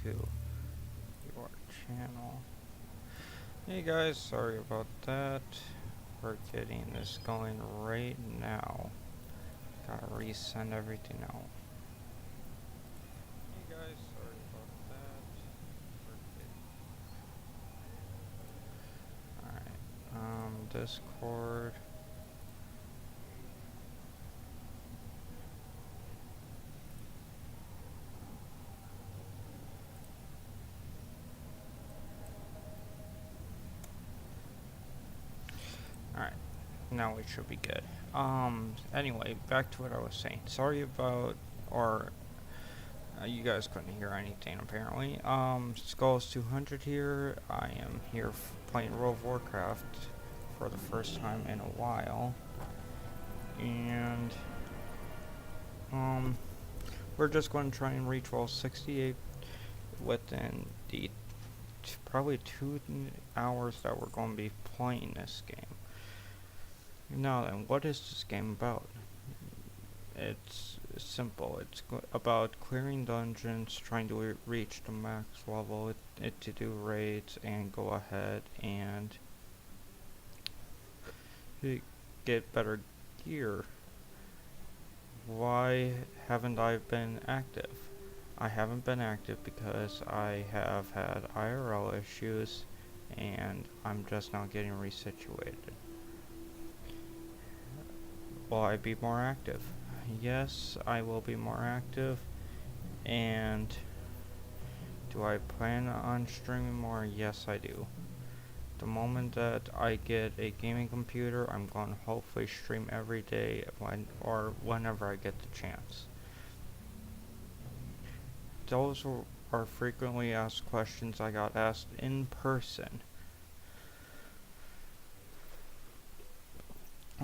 to your channel. Hey guys, sorry about that. We're getting this going right now. Gotta resend everything out. Hey guys, sorry about that. Alright, Discord. Alright, now we should be good. Anyway, back to what I was saying. Sorry about, you guys couldn't hear anything apparently. Skulls 200 here. I am here playing World of Warcraft for the first time in a while. And, we're just going to try and reach level 68 within the probably 2 hours that we're going to be playing this game. Now then, what is this game about? It's simple. It's about clearing dungeons, trying to reach the max level, to do raids, and go ahead and get better gear. Why haven't I been active? I haven't been active because I have had IRL issues and I'm just now getting resituated. Will I be more active? Yes, I will be more active. And do I plan on streaming more? Yes, I do. The moment that I get a gaming computer, I'm going to hopefully stream every day whenever I get the chance. Those are frequently asked questions I got asked in person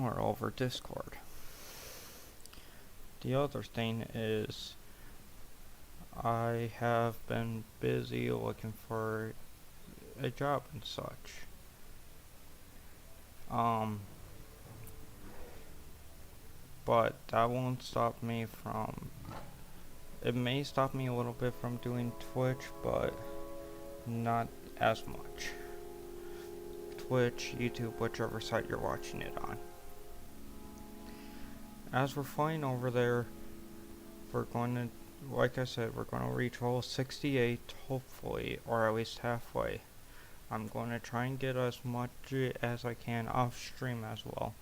or over Discord. The other thing is I have been busy looking for a job and such. But that won't stop me from, it may stop me a little bit from doing Twitch, but not as much. Twitch, YouTube, whichever site you're watching it on. As we're flying over there, we're going to, like I said, we're going to reach level 68, hopefully, or at least halfway. I'm going to try and get as much as I can off stream as well.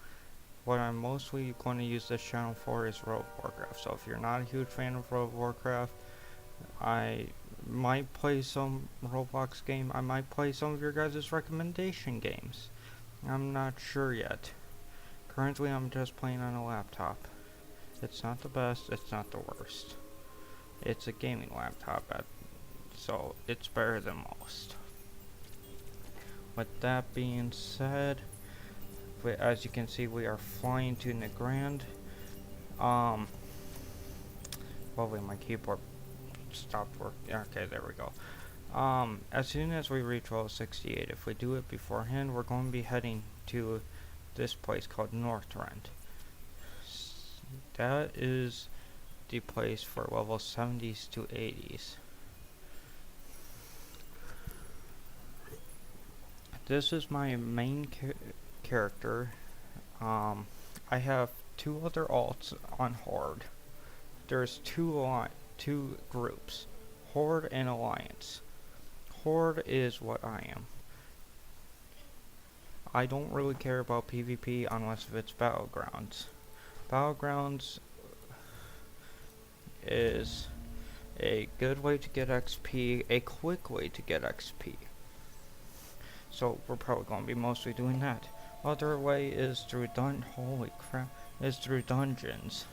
What I'm mostly going to use this channel for is World of Warcraft. So if you're not a huge fan of World of Warcraft, I might play some Roblox game. I might play some of your guys' recommendation games. I'm not sure yet. Currently I'm just playing on a laptop. It's not the best, it's not the worst. It's a gaming laptop, so it's better than most. With that being said, as you can see, we are flying to Nagrand. Hopefully my keyboard stopped working. Okay, there we go. As soon as we reach level 68, if we do it beforehand, we're going to be heading to this place called Northrend. That is the place for level 70s to 80s. This is my main character. I have 2 other alts on Horde. There's two groups, Horde and Alliance. Horde is what I am. I don't really care about PvP unless it's Battlegrounds. Battlegrounds is a good way to get XP, a quick way to get XP. So we're probably going to be mostly doing that. Other way is through through dungeons.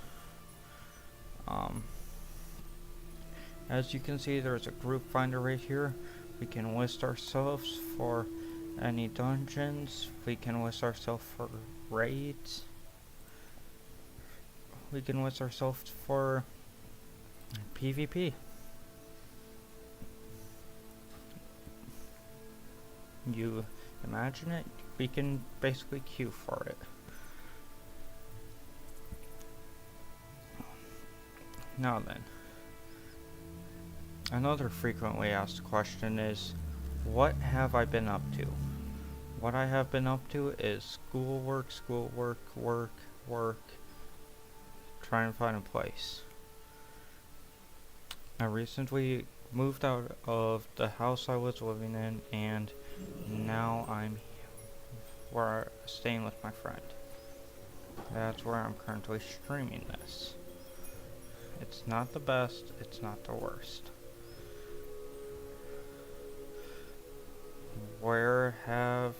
As you can see, there's a group finder right here. We can list ourselves for any dungeons. We can list ourselves for raids. We can list ourselves for PvP. You imagine it? We can basically queue for it. Now then, Another frequently asked question is, what have I been up to? What I have been up to is schoolwork, work, trying to find a place. I recently moved out of the house I was living in, and now I'm staying with my friend. That's where I'm currently streaming this. It's not the best, it's not the worst. Where have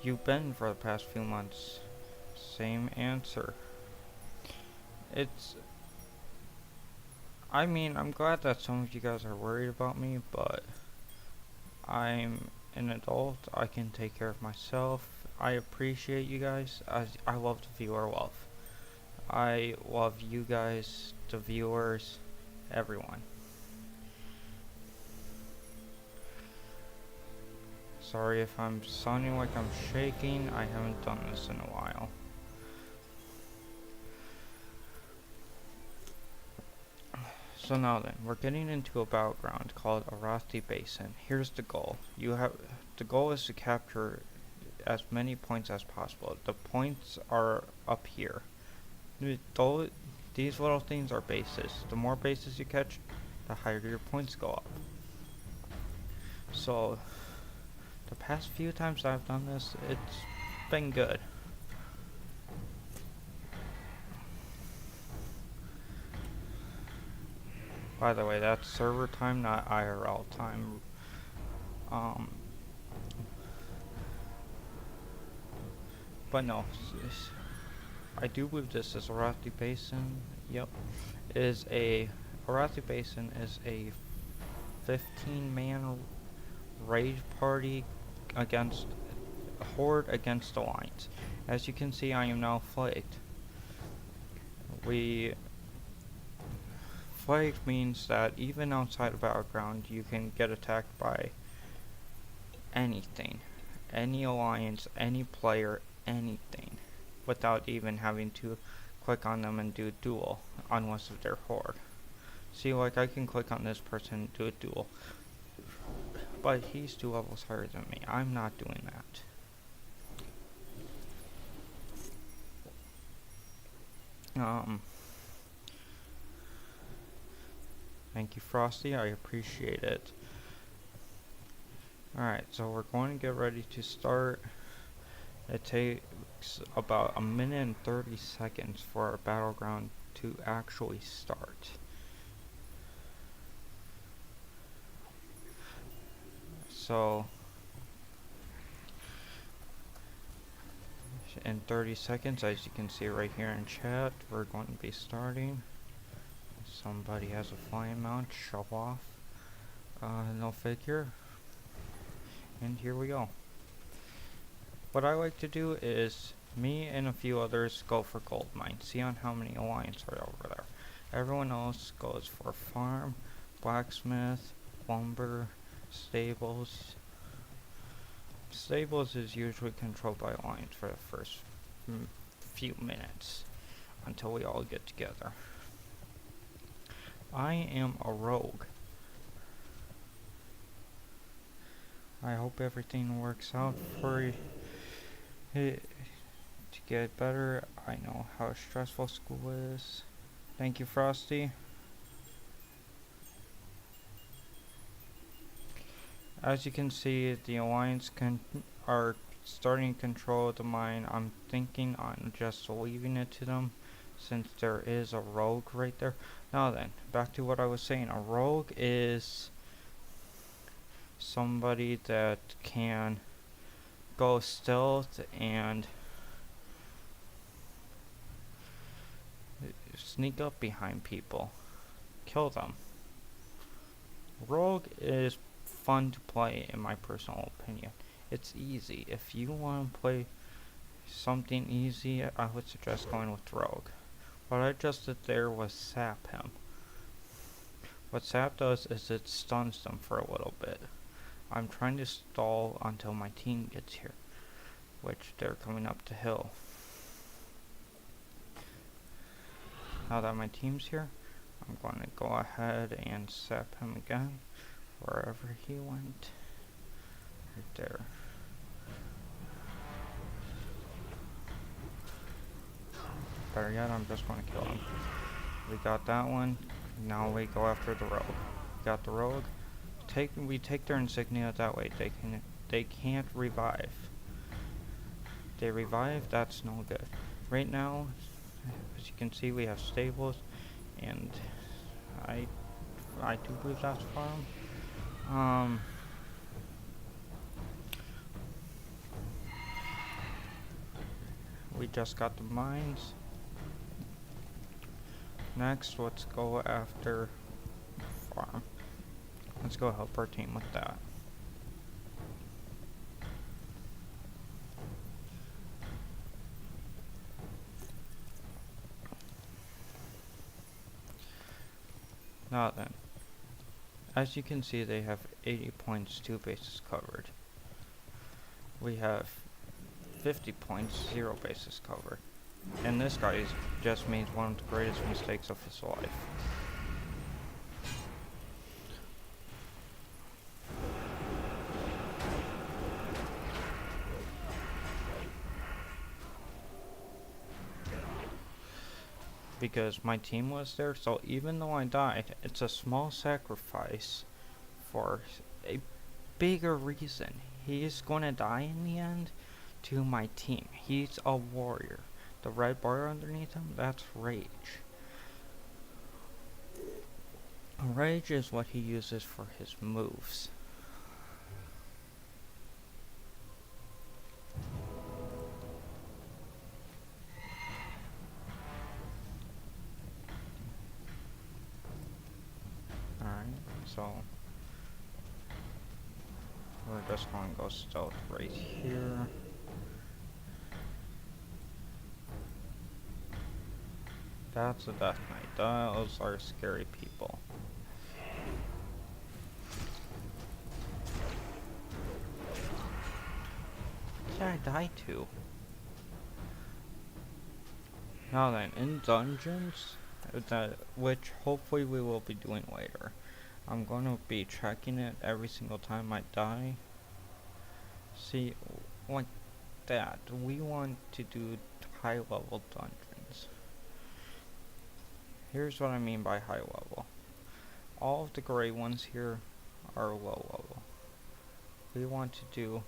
you been for the past few months? Same answer. I'm glad that some of you guys are worried about me, but I'm an adult. I can take care of myself. I appreciate you guys. I love the viewer love. I love you guys, the viewers, everyone. Sorry if I'm sounding like I'm shaking. I haven't done this in a while. So now then, we're getting into a battleground called Arathi Basin. Here's the goal. The goal is to capture as many points as possible. The points are up here. These little things are bases. The more bases you catch, the higher your points go up. So, the past few times I've done this, it's been good. By the way, that's server time, not IRL time. But no, I do believe this is Arathi Basin. Yep, Arathi Basin is a 15-man raid party against a horde against Alliance. As you can see, I am now flagged. Flagged means that even outside of Battleground, you can get attacked by anything, any alliance, any player, anything, without even having to click on them and do a duel, unless if they're horde. See, like, I can click on this person and do a duel, but he's 2 levels higher than me. I'm not doing that. Thank you, Frosty. I appreciate it. Alright, so we're going to get ready to start. It takes about 1 minute and 30 seconds for our battleground to actually start. So, in 30 seconds, as you can see right here in chat, we're going to be starting. Somebody has a flying mount, show off. No figure. And here we go. What I like to do is, me and a few others go for gold mine. See on how many alliance are over there. Everyone else goes for farm, blacksmith, lumber, stables. Stables is usually controlled by alliance for the first few minutes until we all get together. I am a rogue. I hope everything works out for you to get better. I know how stressful school is. Thank you, Frosty. As you can see, the Alliance are starting to control the mine. I'm thinking on just leaving it to them, since there is a rogue right there. Now then, back to what I was saying. A rogue is somebody that can go stealth and sneak up behind people, kill them. Rogue is fun to play, in my personal opinion. It's easy. If you want to play something easy, I would suggest going with Rogue. What I just did there was sap him. What sap does is it stuns them for a little bit. I'm trying to stall until my team gets here, which they're coming up the hill. Now that my team's here, I'm going to go ahead and sap him again, wherever he went. Right there. Better yet, I'm just going to kill him. We got that one. Now we go after the rogue. Got the rogue. We take their insignia that way. They can't revive. They revive, that's no good. Right now, as you can see, we have stables, and I do believe that's farm. We just got the mines. Next, let's go after farm. Let's go help our team with that. Now then, as you can see, they have 80 points, 2 bases covered. We have 50 points, 0 bases covered. And this guy just made one of the greatest mistakes of his life. Because my team was there, so even though I died, it's a small sacrifice for a bigger reason. He's gonna die in the end to my team. He's a warrior. The red bar underneath him, that's rage. Rage is what he uses for his moves. Alright, so we're just going to go stealth right here. That's a death knight. Those are scary people. What did I die to? Now then, in dungeons, which hopefully we will be doing later, I'm going to be checking it every single time I die. See, like that. We want to do high level dungeons. Here's what I mean by high level. All of the gray ones here are low level. We want to do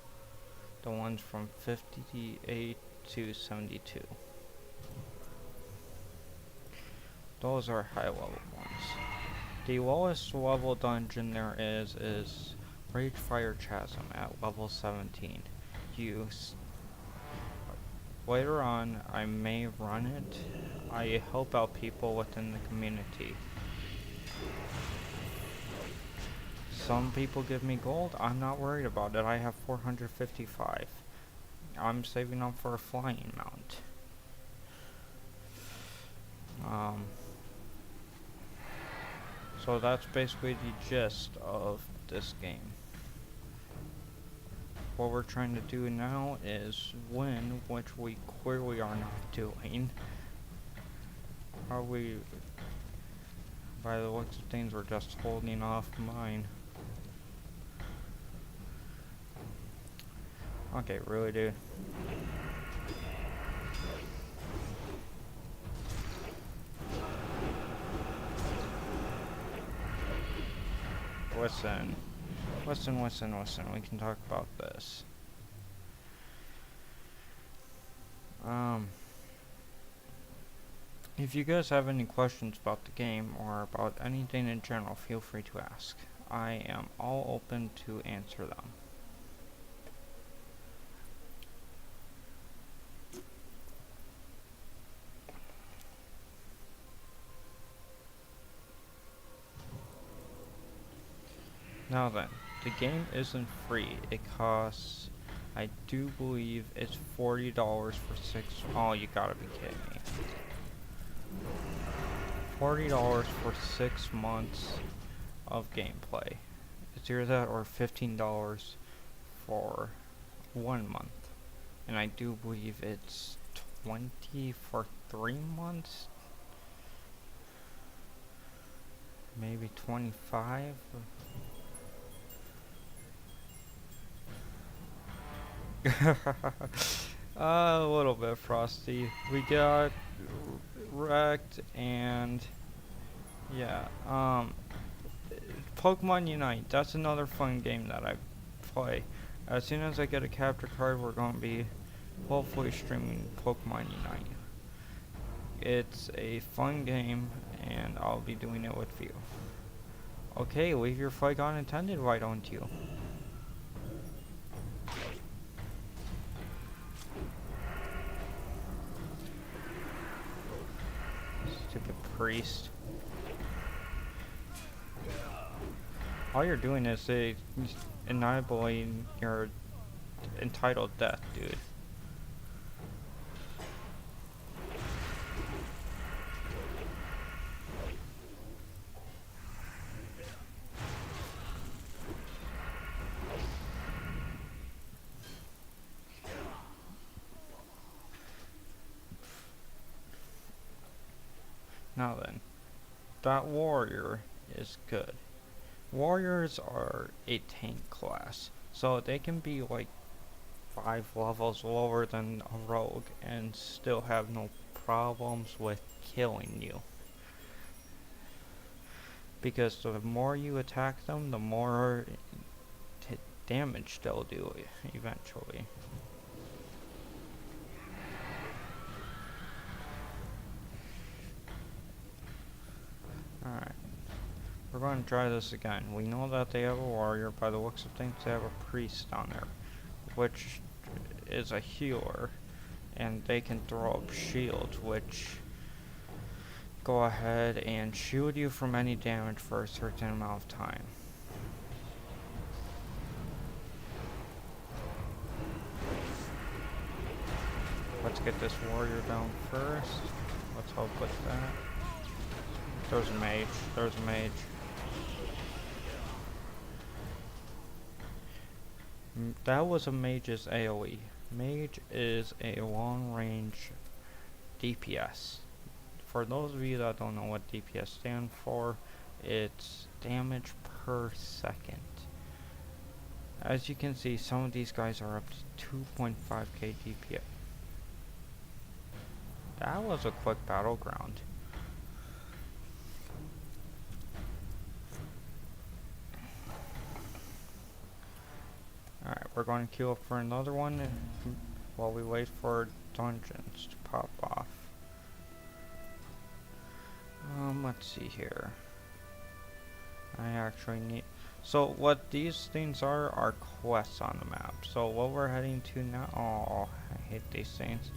the ones from 58 to 72. Those are high level ones. The lowest level dungeon there is Ragefire Chasm at level 17. Later on, I may run it. I help out people within the community. Some people give me gold. I'm not worried about it. I have 455. I'm saving up for a flying mount. So that's basically the gist of this game. What we're trying to do now is win, which we clearly are not doing. By the looks of things, we're just holding off mine. Okay, really, dude. Listen. We can talk about this. If you guys have any questions about the game or about anything in general, feel free to ask. I am all open to answer them. Now then, the game isn't free. It costs, I do believe it's $40 for 6. Oh, you gotta be kidding me. $40 for 6 months of gameplay. It's either that or $15 for 1 month. And I do believe it's 20 for 3 months. maybe 25. A little bit frosty. We got wrecked, and yeah. Pokemon Unite. That's another fun game that I play. As soon as I get a capture card, we're gonna be hopefully streaming Pokemon Unite. It's a fun game, and I'll be doing it with you. Okay, leave your flag unattended, why don't you? Stupid priest. All you're doing is enabling your entitled death, dude. Now then, that warrior is good. Warriors are a tank class, so they can be like 5 levels lower than a rogue and still have no problems with killing you. Because the more you attack them, the more damage they'll do eventually. Alright. We're going to try this again. We know that they have a warrior. By the looks of things, they have a priest down there, which is a healer. And they can throw up shields, which go ahead and shield you from any damage for a certain amount of time. Let's get this warrior down first. Let's help with that. There's a mage. There's a mage. That was a mage's AoE. Mage is a long-range DPS. For those of you that don't know what DPS stands for, it's damage per second. As you can see, some of these guys are up to 2.5k DPS. That was a quick battleground. Alright, we're going to queue up for another one while we wait for dungeons to pop off. Let's see here. I actually need... So what these things are quests on the map. So what we're heading to now... Oh, I hate these things.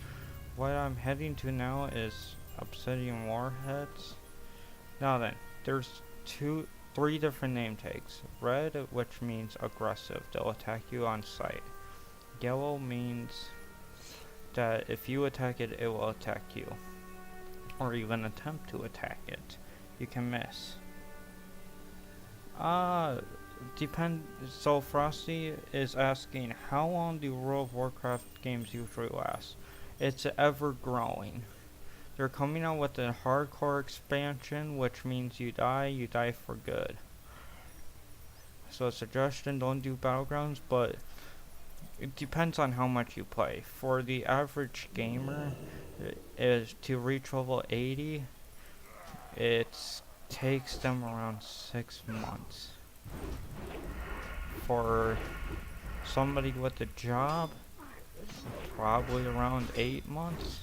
What I'm heading to now is Obsidian Warheads. Now then, there's 3 different name tags. Red, which means aggressive. They'll attack you on sight. Yellow means that if you attack it, it will attack you. Or even attempt to attack it. You can miss. So Frosty is asking, how long do World of Warcraft games usually last? It's ever growing. They're coming out with a hardcore expansion, which means you die for good. So suggestion, don't do Battlegrounds, but it depends on how much you play. For the average gamer, is to reach level 80, it takes them around 6 months. For somebody with a job, probably around 8 months.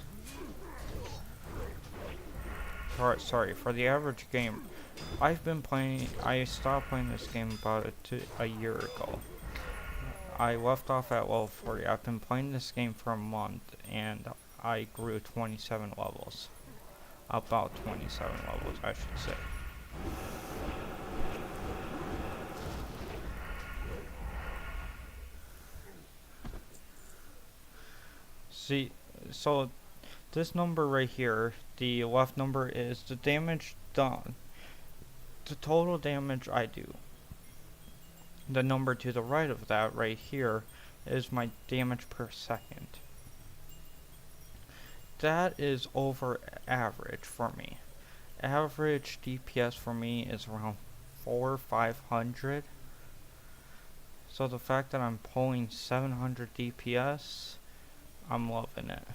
Sorry, for the average game, I stopped playing this game about a year ago. I left off at level 40. I've been playing this game for a month, and I grew 27 levels. About 27 levels, I should say. See, so this number right here, the left number is the damage done. The total damage I do. The number to the right of that right here is my damage per second. That is over average for me. average DPS for me is around 500. So the fact that I'm pulling 700 DPS, I'm loving it.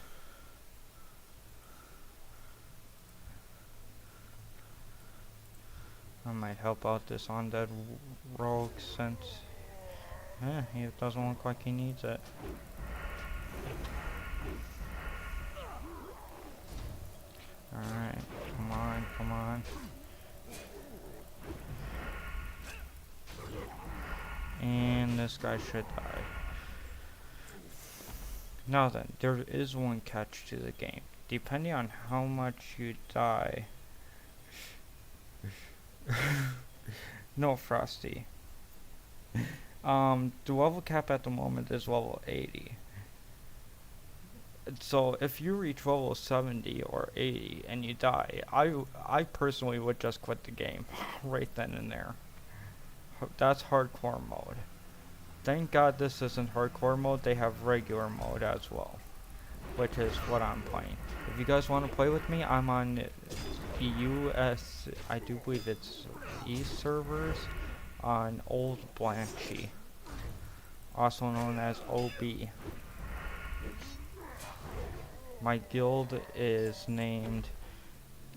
I might help out this undead rogue since he doesn't look like he needs it. Alright, come on, come on. And this guy should die. Now then, there is one catch to the game. Depending on how much you die... No, Frosty. The level cap at the moment is level 80. So if you reach level 70 or 80 and you die, I personally would just quit the game right then and there. That's hardcore mode. Thank God this isn't hardcore mode, they have regular mode as well, which is what I'm playing. If you guys want to play with me, I'm on the US, I do believe it's East servers, on Old Blanchy, also known as OB. My guild is named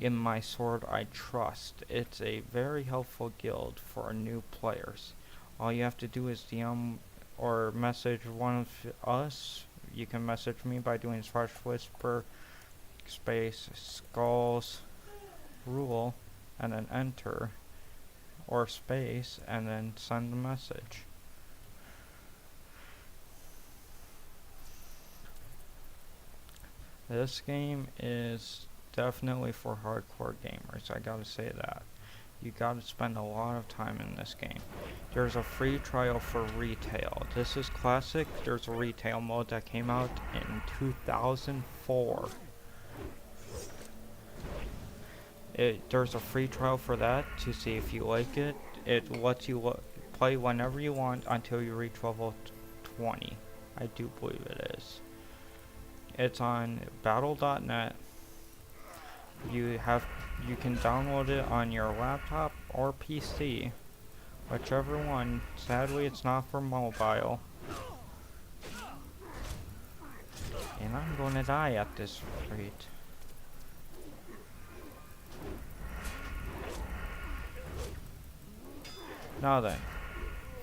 In My Sword I Trust. It's a very helpful guild for new players. All you have to do is DM or message one of us. You can message me by doing /whisper space skulls rule and then enter, or space and then send the message. This game is definitely for hardcore gamers, I gotta say that. You gotta spend a lot of time in this game. There's a free trial for retail. This is classic. There's a retail mode that came out in 2004. There's a free trial for that to see if you like it. It lets you play whenever you want until you reach level 20. I do believe it is. It's on battle.net. You can download it on your laptop or PC, whichever one. Sadly, it's not for mobile. And I'm gonna die at this rate. Now then,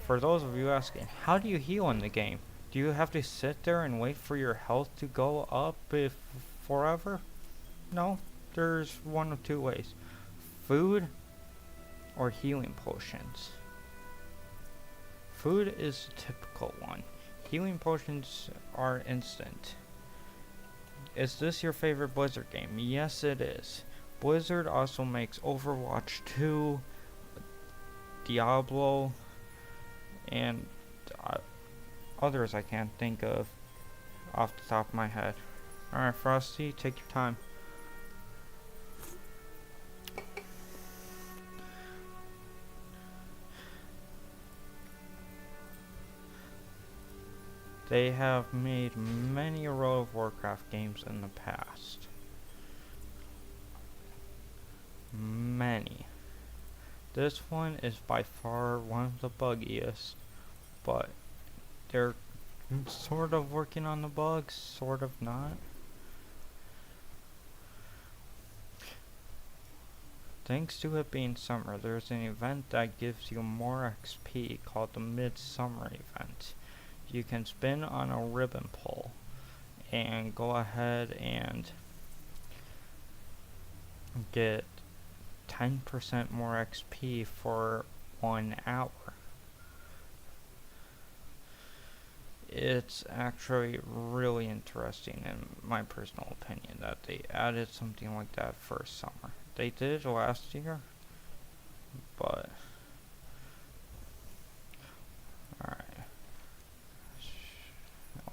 for those of you asking, how do you heal in the game? Do you have to sit there and wait for your health to go up forever? No, there's one of two ways. Food or healing potions. Food is a typical one. Healing potions are instant. Is this your favorite Blizzard game? Yes, it is. Blizzard also makes Overwatch 2, Diablo, and others I can't think of off the top of my head. Alright, Frosty, take your time. They have made many World of Warcraft games in the past. Many. This one is by far one of the buggiest, but they're sort of working on the bugs, sort of not. Thanks to it being summer, there's an event that gives you more XP called the Midsummer event. You can spin on a ribbon pull and go ahead and get 10% more XP for 1 hour. It's actually really interesting, in my personal opinion, that they added something like that for summer. They did it last year, but alright,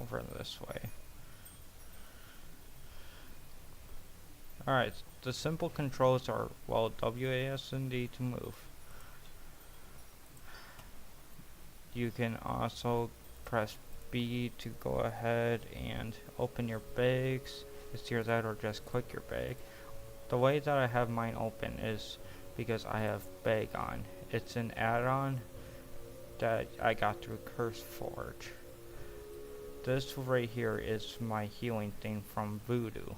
over this way. Alright, the simple controls are, well, WASD to move. You can also press B to go ahead and open your bags. It's either that or just click your bag. The way that I have mine open is because I have Bag on. It's an add-on that I got through Curse Forge. This right here is my healing thing from Voodoo.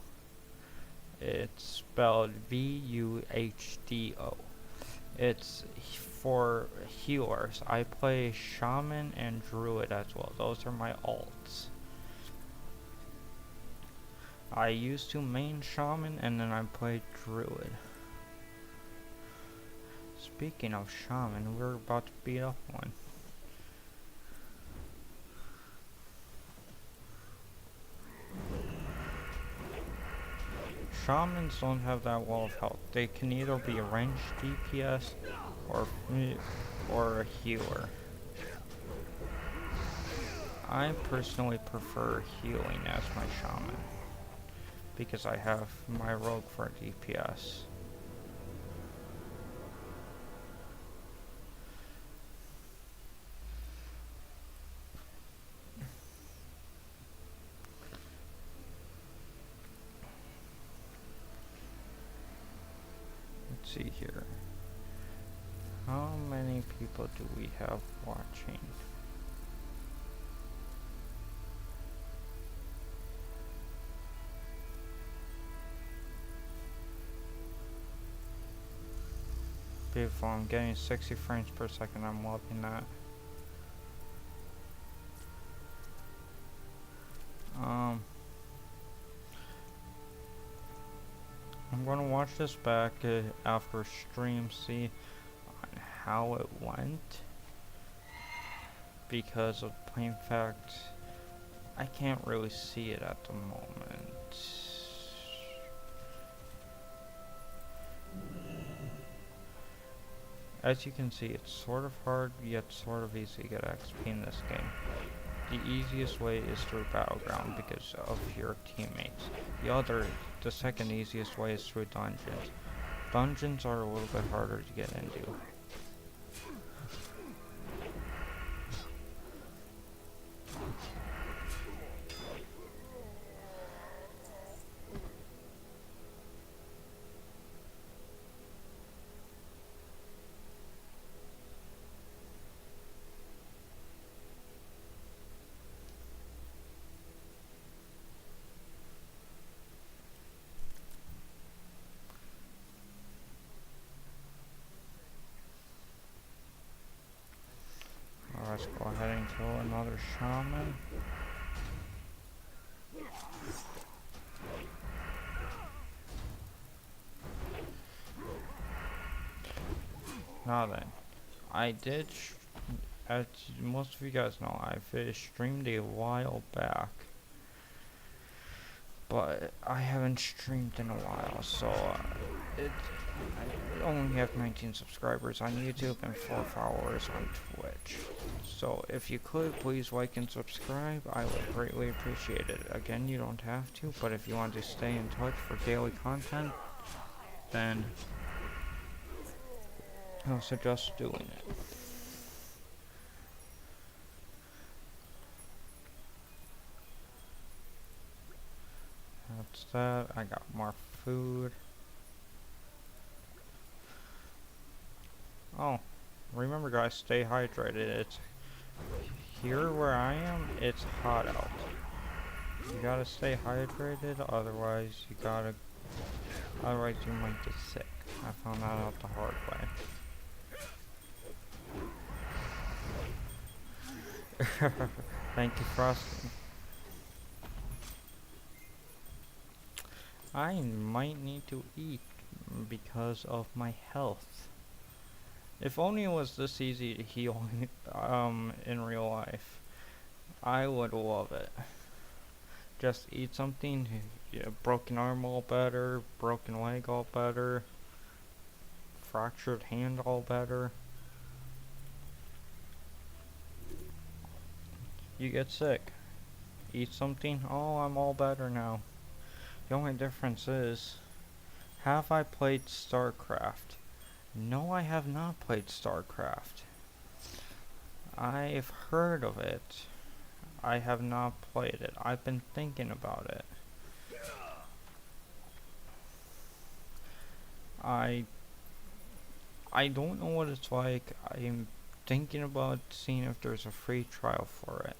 It's spelled VUHDO. It's for healers. I play Shaman and Druid as well. Those are my alts. I used to main Shaman and then I played Druid. Speaking of Shaman, we're about to beat up one. Shamans don't have that well of health. They can either be a ranged DPS or a healer. I personally prefer healing as my shaman because I have my rogue for DPS. Let's see here. How many people do we have watching? Beautiful, I'm getting 60 frames per second, I'm loving that. I'm gonna watch this back after stream, see on how it went. Because of plain fact, I can't really see it at the moment. As you can see, it's sort of hard, yet sort of easy to get XP in this game. The easiest way is through Battleground because of your teammates. The second easiest way is through dungeons. Dungeons are a little bit harder to get into. Let's go ahead and kill another shaman. Now then, I did, as most of you guys know, I streamed a while back. But I haven't streamed in a while, so I only have 19 subscribers on YouTube and 4 followers on Twitch. So if you could, please like and subscribe. I would greatly appreciate it. Again, you don't have to, but if you want to stay in touch for daily content, then I'll suggest doing it. That's that. I got more food. Oh, remember guys, stay hydrated. It's here where I am, it's hot out. You gotta stay hydrated, otherwise you might get sick. I found that out the hard way. Thank you for asking. I might need to eat because of my health. If only it was this easy to heal in real life, I would love it. Just eat something, broken arm all better, broken leg all better, fractured hand all better. You get sick, eat something, oh, I'm all better now. The only difference is, have I played StarCraft? No, I have not played StarCraft. I've heard of it. I have not played it. I've been thinking about it. I I don't know what it's like. I'm thinking about seeing if there's a free trial for it.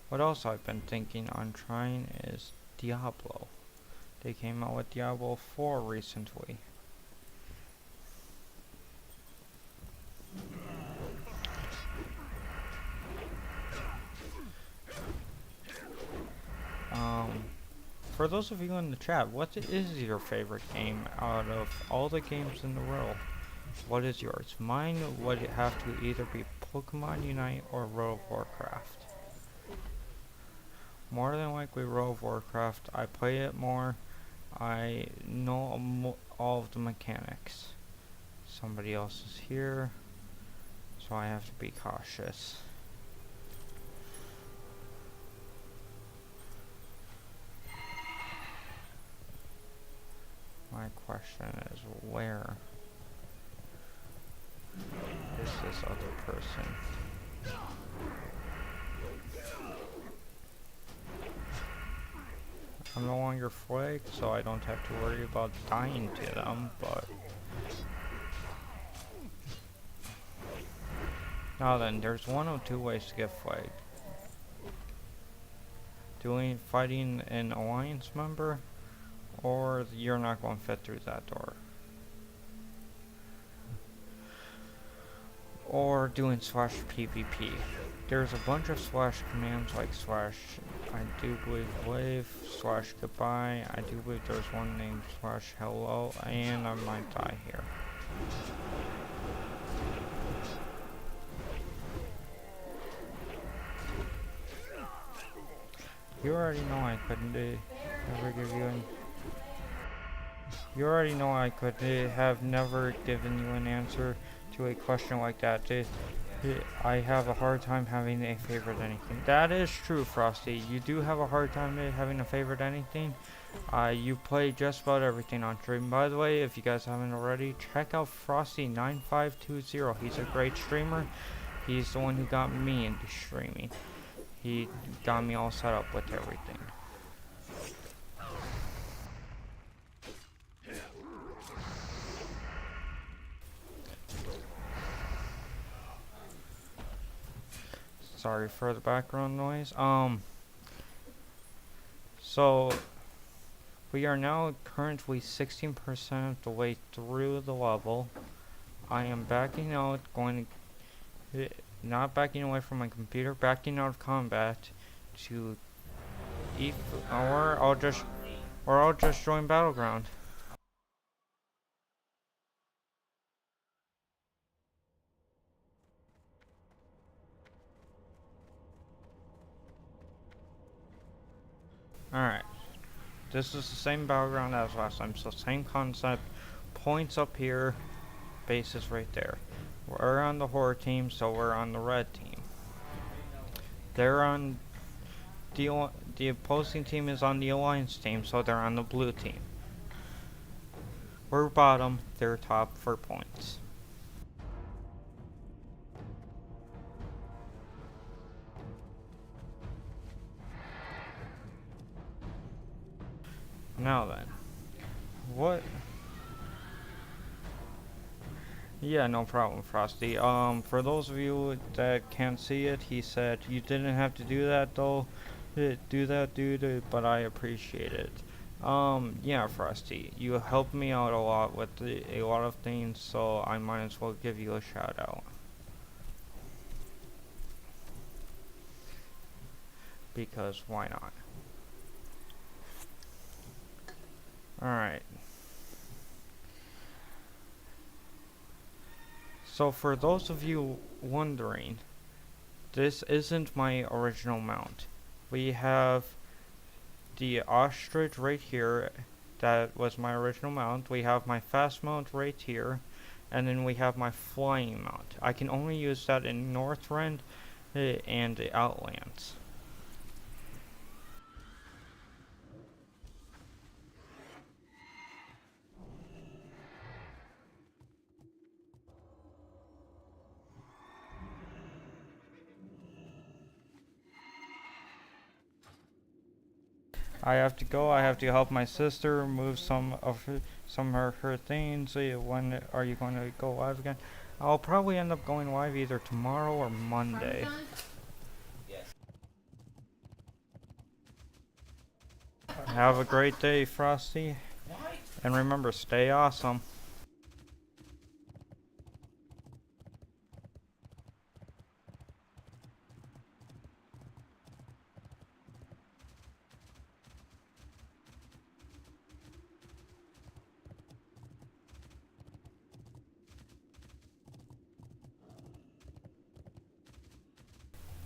What else I've been thinking on trying is Diablo. They came out with Diablo 4 recently. For those of you in the chat, what is your favorite game out of all the games in the world? What is yours? Mine would have to either be Pokemon Unite or World of Warcraft. More than likely World of Warcraft. I play it more. I know all of the mechanics. Somebody else is here, so I have to be cautious. My question is, where is this other person? I'm no longer flagged, so I don't have to worry about dying to them, but... Now then, there's one of two ways to get flagged. Fighting an alliance member, or you're not going to fit through that door. Or doing slash PvP. There's a bunch of slash commands like slash I do believe wave, slash goodbye. I do believe there's one named slash hello, and I might die here. You already know I couldn't ever give you an... You already know I could have never given you an answer to a question like that. I have a hard time having a favorite anything. That is true, Frosty. You do have a hard time having a favorite anything. You play just about everything on stream. By the way, if you guys haven't already, check out Frosty9520. He's a great streamer. He's the one who got me into streaming. He got me all set up with everything. Sorry for the background noise. So we are now currently 16% of the way through the level. I am backing out, not backing away from my computer, backing out of combat to eat, or I'll just join Battleground. Alright. This is the same Battleground as last time, so same concept. Points up here, bases right there. We're on the horror team, so we're on the red team. They're on the opposing team is on the alliance team, so they're on the blue team. We're bottom, they're top for points. Now then, what? Yeah, no problem, Frosty. For those of you that can't see it, he said you didn't have to do that though. Do that, dude, but I appreciate it. Yeah, Frosty, you helped me out a lot with a lot of things, so I might as well give you a shout out. Because why not? Alright. So for those of you wondering, this isn't my original mount. We have the ostrich right here, that was my original mount. We have my fast mount right here, and then we have my flying mount. I can only use that in Northrend and the Outlands. I have to go. I have to help my sister move some of her things. When are you going to go live again? I'll probably end up going live either tomorrow or Monday. Have a great day, Frosty. And remember, stay awesome.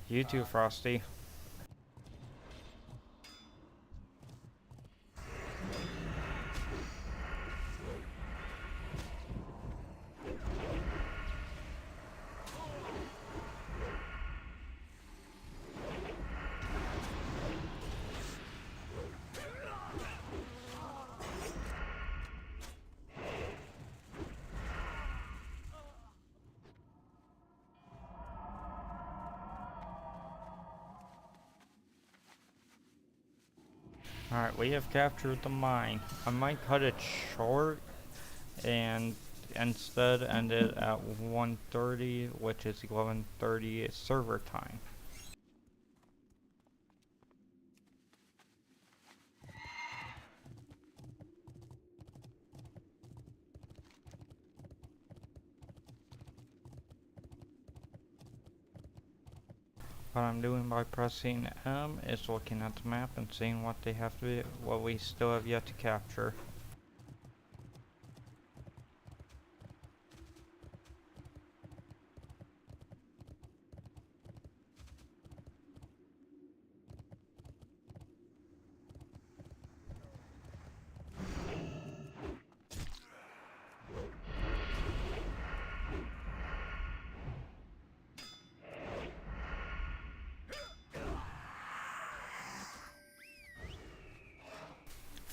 You too, Frosty. Alright, we have captured the mine. I might cut it short and instead end it at 1:30, which is 11:30 server time. What I'm doing by pressing M is looking at the map and seeing what they have to be, what we still have yet to capture.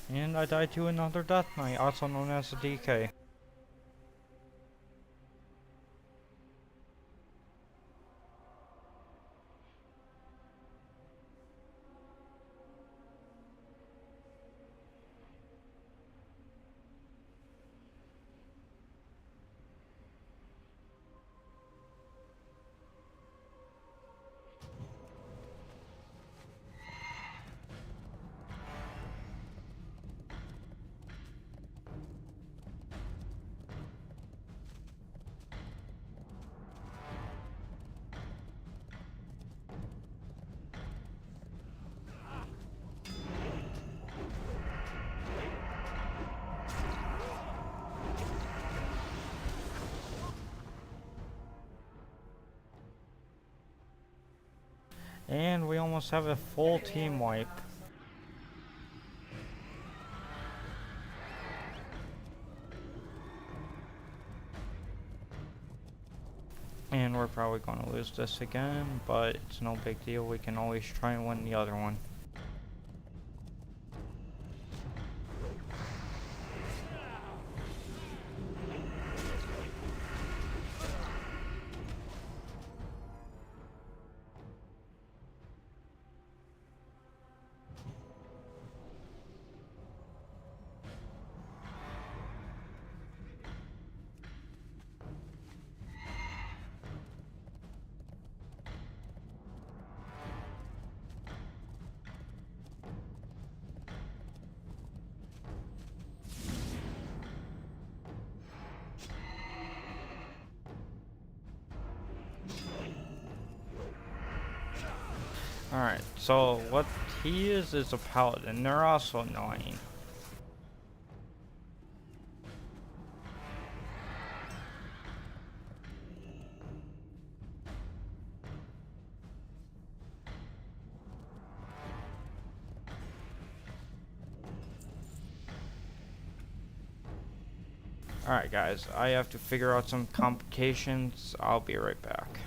And I died to another Death Knight, also known as a DK. And we almost have a full team wipe. And we're probably going to lose this again, but it's no big deal. We can always try and win the other one. Alright, so what he is a paladin. They're also annoying. Alright guys, I have to figure out some complications. I'll be right back.